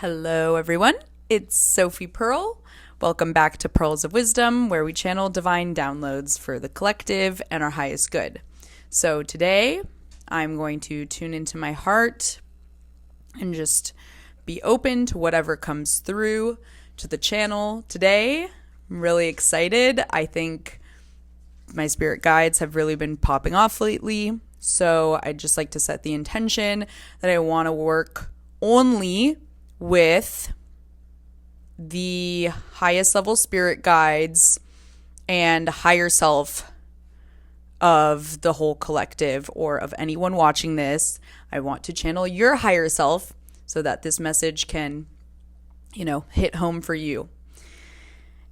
Hello, everyone. It's Sophie Pearl. Welcome back to Pearls of Wisdom, where we channel divine downloads for the collective and our highest good. So today, I'm going to tune into my heart and just be open to whatever comes through to the channel today. I'm really excited. I think my spirit guides have really been popping off lately. So I'd just like to set the intention that I want to work only with the highest level spirit guides and higher self of the whole collective or of anyone watching this. I want to channel your higher self so that this message can, hit home for you.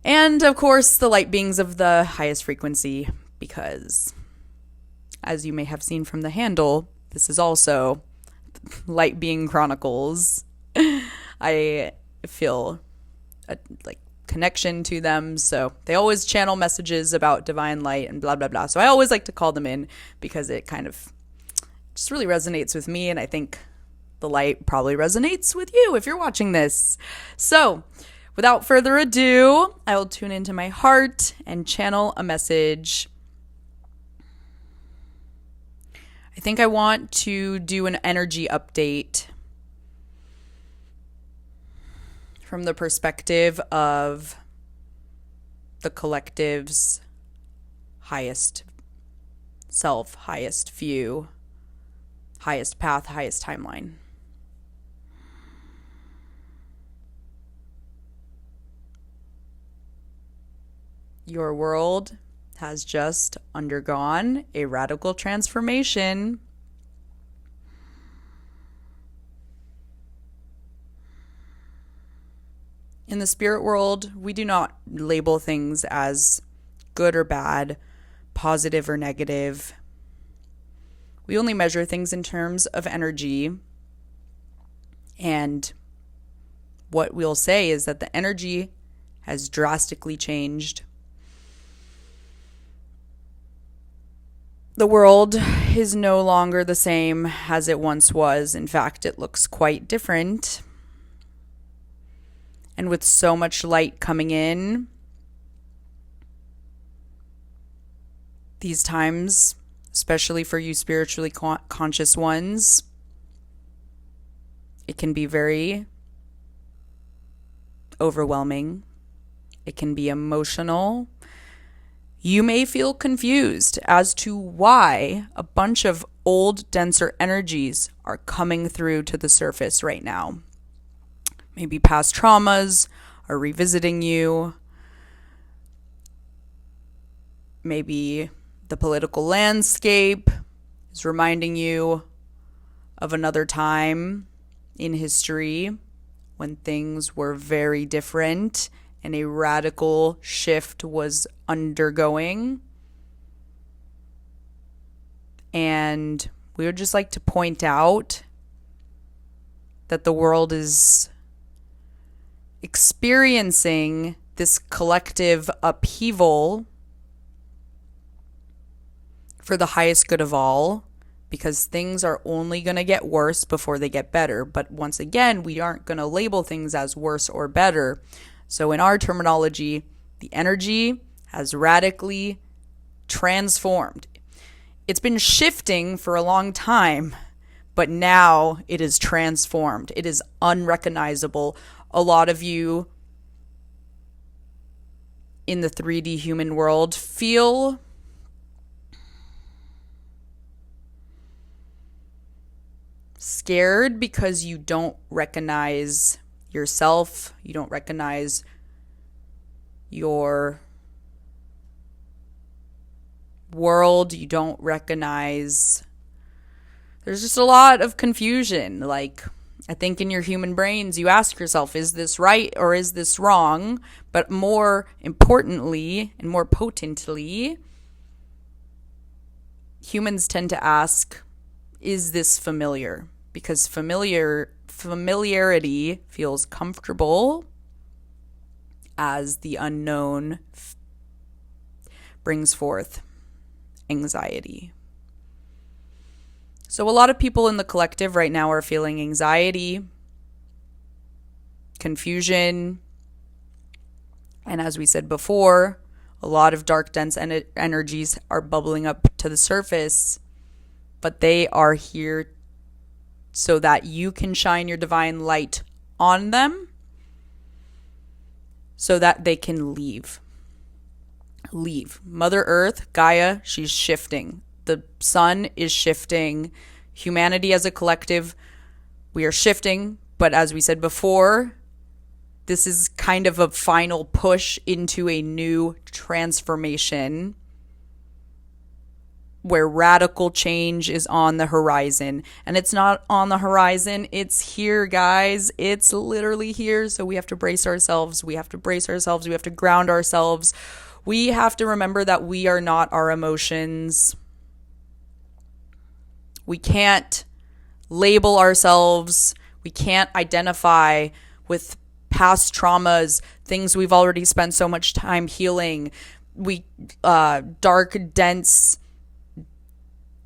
And of course, the light beings of the highest frequency, because as you may have seen from the handle, this is also Light Being Chronicles. I feel a connection to them, so they always channel messages about divine light and blah blah blah. So I always like to call them in because it kind of just really resonates with me, and I think the light probably resonates with you if you're watching this. So without further ado, I will tune into my heart and channel a message. I think I want to do an energy update from the perspective of the collective's highest self, highest view, highest path, highest timeline. Your world has just undergone a radical transformation. In the spirit world, we do not label things as good or bad, positive or negative. We only measure things in terms of energy. And what we'll say is that the energy has drastically changed. The world is no longer the same as it once was. In fact, it looks quite different. And with so much light coming in, these times, especially for you spiritually conscious ones, it can be very overwhelming. It can be emotional. You may feel confused as to why a bunch of old, denser energies are coming through to the surface right now. Maybe past traumas are revisiting you. Maybe the political landscape is reminding you of another time in history when things were very different and a radical shift was undergoing. And we would just like to point out that the world is experiencing this collective upheaval for the highest good of all, because things are only going to get worse before they get better. But once again, we aren't going to label things as worse or better. So in our terminology, the energy has radically transformed. It's been shifting for a long time, but now it is transformed. It is unrecognizable. A lot of you in the 3D human world feel scared because you don't recognize yourself. You don't recognize your world. You don't recognize. There's just a lot of confusion. I think in your human brains, you ask yourself, is this right or is this wrong? But more importantly and more potently, humans tend to ask, is this familiar? Because familiarity feels comfortable, as the unknown brings forth anxiety. So a lot of people in the collective right now are feeling anxiety confusion. And as we said before, a lot of dark, dense energies are bubbling up to the surface, but they are here so that you can shine your divine light on them so that they can leave. Mother Earth, Gaia, she's shifting. The sun is shifting. Humanity as a collective, we are shifting. But as we said before, this is kind of a final push into a new transformation where radical change is on the horizon. And it's not on the horizon, it's here, guys. It's literally here. So we have to brace ourselves. We have to ground ourselves. We have to remember that we are not our emotions. We can't label ourselves. We can't identify with past traumas, things we've already spent so much time healing. Dark, dense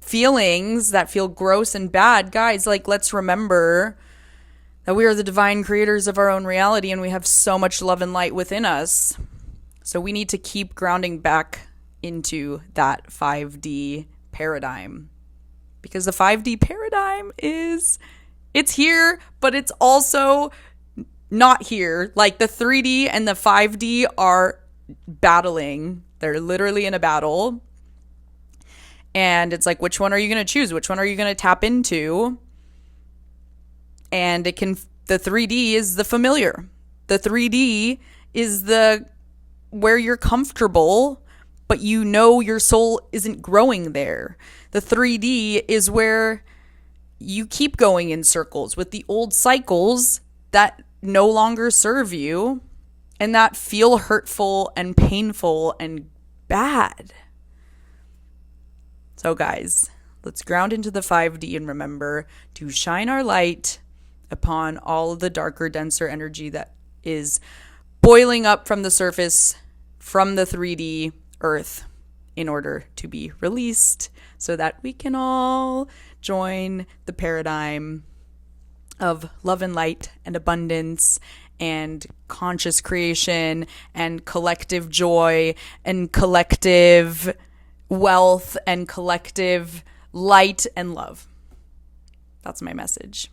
feelings that feel gross and bad. Guys, let's remember that we are the divine creators of our own reality and we have so much love and light within us. So we need to keep grounding back into that 5D paradigm. Because the 5D paradigm it's here, but it's also not here. Like the 3D and the 5D are battling. They're literally in a battle. And it's like, which one are you going to choose? Which one are you going to tap into? And the 3D is the familiar. The 3D is where you're comfortable, but you know your soul isn't growing there. The 3D is where you keep going in circles with the old cycles that no longer serve you and that feel hurtful and painful and bad. So guys, let's ground into the 5D and remember to shine our light upon all of the darker, denser energy that is boiling up from the surface from the 3D earth in order to be released so that we can all join the paradigm of love and light and abundance and conscious creation and collective joy and collective wealth and collective light and love. That's my message.